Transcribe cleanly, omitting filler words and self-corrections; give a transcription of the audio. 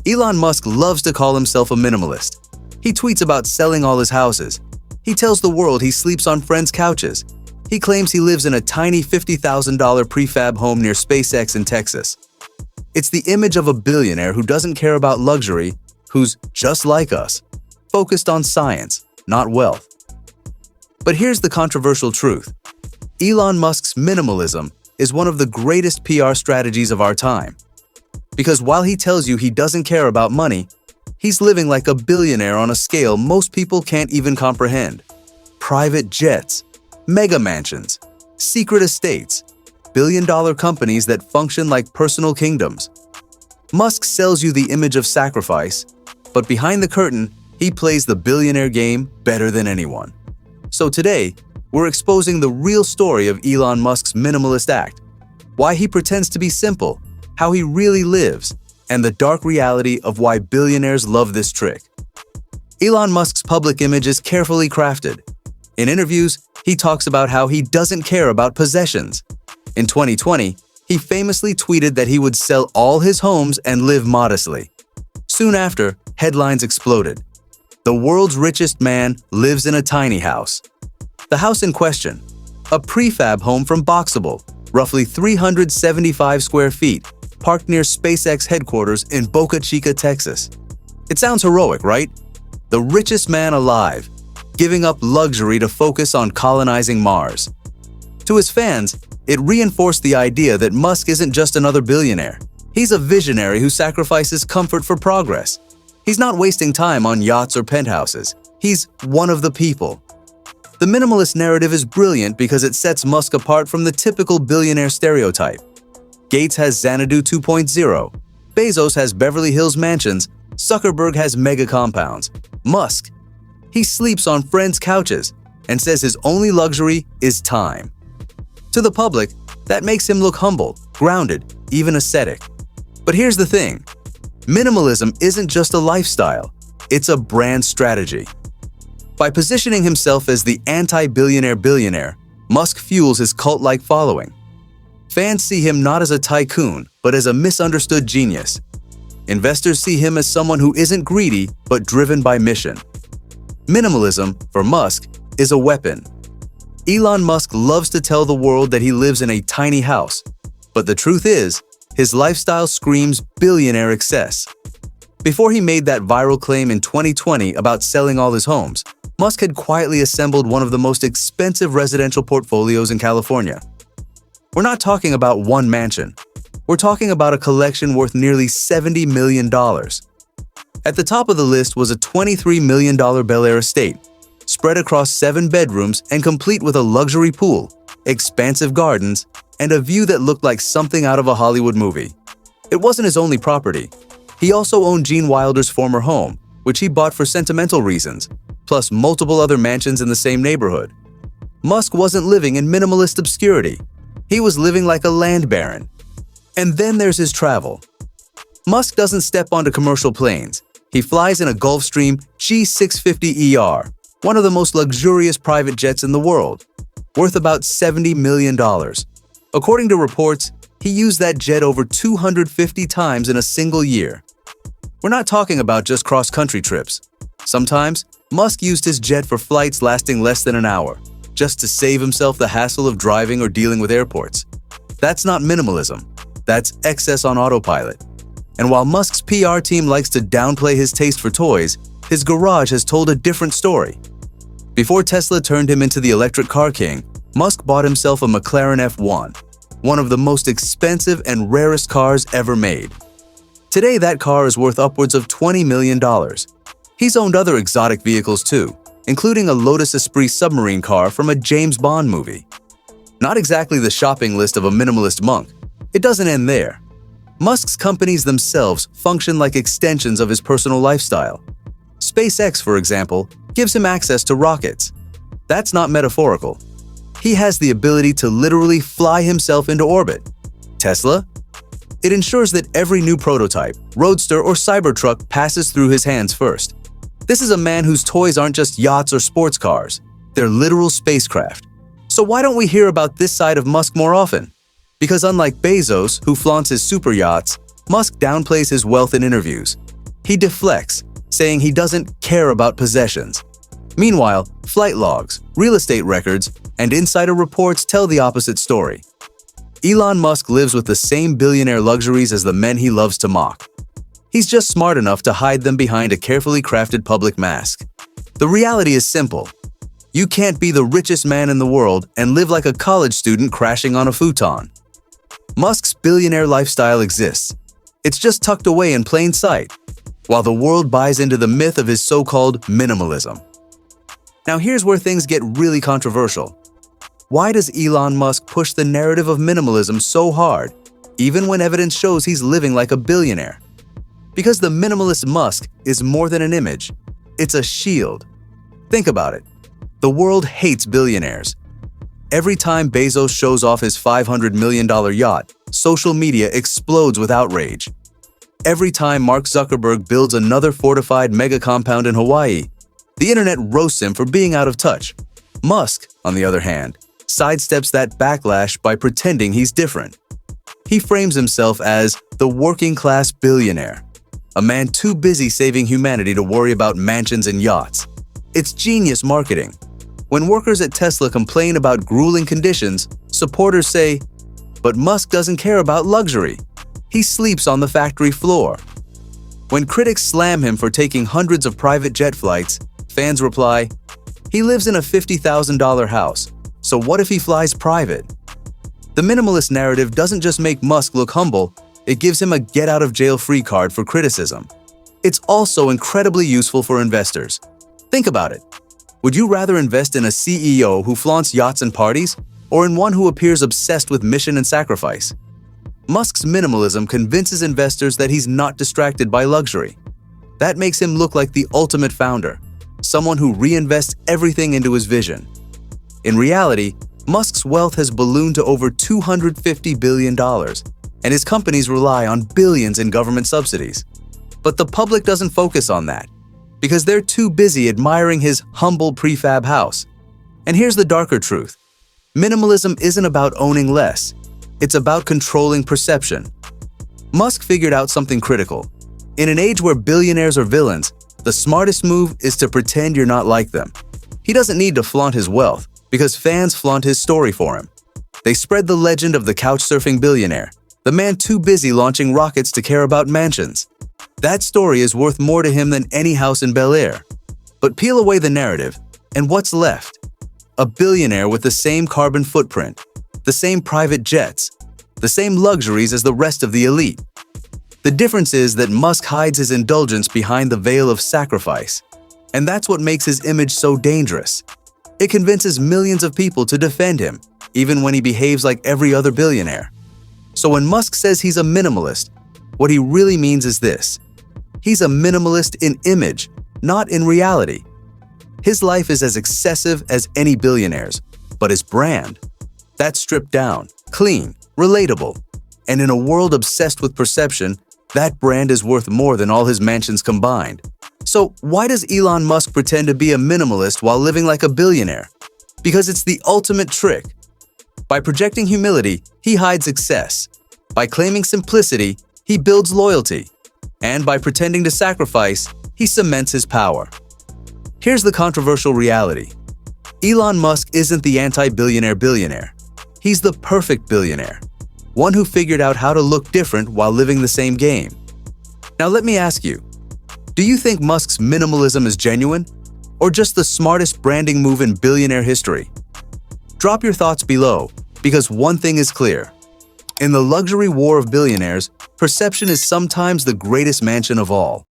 Elon Musk loves to call himself a minimalist. He tweets about selling all his houses. He tells the world he sleeps on friends' couches. He claims he lives in a tiny $50,000 prefab home near SpaceX in Texas. It's the image of a billionaire who doesn't care about luxury, who's just like us, focused on science, not wealth. But here's the controversial truth. Elon Musk's minimalism is one of the greatest PR strategies of our time. Because while he tells you he doesn't care about money, he's living like a billionaire on a scale most people can't even comprehend. Private jets, mega mansions, secret estates, billion-dollar companies that function like personal kingdoms. Musk sells you the image of sacrifice, but behind the curtain, he plays the billionaire game better than anyone. So today, we're exposing the real story of Elon Musk's minimalist act, why he pretends to be simple, how he really lives, and the dark reality of why billionaires love this trick. Elon Musk's public image is carefully crafted. In interviews, he talks about how he doesn't care about possessions. In 2020, he famously tweeted that he would sell all his homes and live modestly. Soon after, headlines exploded. The world's richest man lives in a tiny house. The house in question, a prefab home from Boxable, roughly 375 square feet, parked near SpaceX headquarters in Boca Chica, Texas. It sounds heroic, right? The richest man alive, giving up luxury to focus on colonizing Mars. To his fans, it reinforced the idea that Musk isn't just another billionaire. He's a visionary who sacrifices comfort for progress. He's not wasting time on yachts or penthouses. He's one of the people. The minimalist narrative is brilliant because it sets Musk apart from the typical billionaire stereotype. Gates has Xanadu 2.0, Bezos has Beverly Hills mansions, Zuckerberg has mega compounds. Musk, he sleeps on friends' couches and says his only luxury is time. To the public, that makes him look humble, grounded, even ascetic. But here's the thing. Minimalism isn't just a lifestyle, it's a brand strategy. By positioning himself as the anti-billionaire billionaire, Musk fuels his cult-like following. Fans see him not as a tycoon, but as a misunderstood genius. Investors see him as someone who isn't greedy, but driven by mission. Minimalism, for Musk, is a weapon. Elon Musk loves to tell the world that he lives in a tiny house, but the truth is, his lifestyle screams billionaire excess. Before he made that viral claim in 2020 about selling all his homes, Musk had quietly assembled one of the most expensive residential portfolios in California. We're not talking about one mansion. We're talking about a collection worth nearly $70 million. At the top of the list was a $23 million Bel Air estate, spread across 7 bedrooms and complete with a luxury pool, expansive gardens, and a view that looked like something out of a Hollywood movie. It wasn't his only property. He also owned Gene Wilder's former home, which he bought for sentimental reasons, plus multiple other mansions in the same neighborhood. Musk wasn't living in minimalist obscurity. He was living like a land baron. And then there's his travel. Musk doesn't step onto commercial planes. He flies in a Gulfstream G650ER, one of the most luxurious private jets in the world, worth about $70 million. According to reports, he used that jet over 250 times in a single year. We're not talking about just cross-country trips. Sometimes, Musk used his jet for flights lasting less than an hour, just to save himself the hassle of driving or dealing with airports. That's not minimalism. That's excess on autopilot. And while Musk's PR team likes to downplay his taste for toys, his garage has told a different story. Before Tesla turned him into the electric car king, Musk bought himself a McLaren F1, one of the most expensive and rarest cars ever made. Today, that car is worth upwards of $20 million. He's owned other exotic vehicles too, including a Lotus Esprit submarine car from a James Bond movie. Not exactly the shopping list of a minimalist monk. It doesn't end there. Musk's companies themselves function like extensions of his personal lifestyle. SpaceX, for example, gives him access to rockets. That's not metaphorical. He has the ability to literally fly himself into orbit. Tesla? It ensures that every new prototype, roadster, or Cybertruck passes through his hands first. This is a man whose toys aren't just yachts or sports cars. They're literal spacecraft. So why don't we hear about this side of Musk more often? Because unlike Bezos, who flaunts his super yachts, Musk downplays his wealth in interviews. He deflects, saying he doesn't care about possessions. Meanwhile, flight logs, real estate records, and insider reports tell the opposite story. Elon Musk lives with the same billionaire luxuries as the men he loves to mock. He's just smart enough to hide them behind a carefully crafted public mask. The reality is simple. You can't be the richest man in the world and live like a college student crashing on a futon. Musk's billionaire lifestyle exists. It's just tucked away in plain sight, while the world buys into the myth of his so-called minimalism. Now here's where things get really controversial. Why does Elon Musk push the narrative of minimalism so hard, even when evidence shows he's living like a billionaire? Because the minimalist Musk is more than an image. It's a shield. Think about it. The world hates billionaires. Every time Bezos shows off his $500 million yacht, social media explodes with outrage. Every time Mark Zuckerberg builds another fortified mega compound in Hawaii, the internet roasts him for being out of touch. Musk, on the other hand, sidesteps that backlash by pretending he's different. He frames himself as the working-class billionaire, a man too busy saving humanity to worry about mansions and yachts. It's genius marketing. When workers at Tesla complain about grueling conditions, supporters say, "But Musk doesn't care about luxury. He sleeps on the factory floor." When critics slam him for taking hundreds of private jet flights, fans reply, "He lives in a $50,000 house, so what if he flies private?" The minimalist narrative doesn't just make Musk look humble, it gives him a get-out-of-jail-free card for criticism. It's also incredibly useful for investors. Think about it. Would you rather invest in a CEO who flaunts yachts and parties, or in one who appears obsessed with mission and sacrifice? Musk's minimalism convinces investors that he's not distracted by luxury. That makes him look like the ultimate founder, someone who reinvests everything into his vision. In reality, Musk's wealth has ballooned to over $250 billion, and his companies rely on billions in government subsidies. But the public doesn't focus on that, because they're too busy admiring his humble prefab house. And here's the darker truth. Minimalism isn't about owning less. It's about controlling perception. Musk figured out something critical. In an age where billionaires are villains, the smartest move is to pretend you're not like them. He doesn't need to flaunt his wealth, because fans flaunt his story for him. They spread the legend of the couch-surfing billionaire, the man too busy launching rockets to care about mansions. That story is worth more to him than any house in Bel Air. But peel away the narrative, and what's left? A billionaire with the same carbon footprint, the same private jets, the same luxuries as the rest of the elite. The difference is that Musk hides his indulgence behind the veil of sacrifice. And that's what makes his image so dangerous. It convinces millions of people to defend him, even when he behaves like every other billionaire. So when Musk says he's a minimalist, what he really means is this. He's a minimalist in image, not in reality. His life is as excessive as any billionaire's, but his brand, that's stripped down, clean, relatable. And in a world obsessed with perception, that brand is worth more than all his mansions combined. So why does Elon Musk pretend to be a minimalist while living like a billionaire? Because it's the ultimate trick. By projecting humility, he hides excess. By claiming simplicity, he builds loyalty. And by pretending to sacrifice, he cements his power. Here's the controversial reality. Elon Musk isn't the anti-billionaire billionaire. He's the perfect billionaire. One who figured out how to look different while living the same game. Now let me ask you, do you think Musk's minimalism is genuine, or just the smartest branding move in billionaire history? Drop your thoughts below, because one thing is clear. In the luxury war of billionaires, perception is sometimes the greatest mansion of all.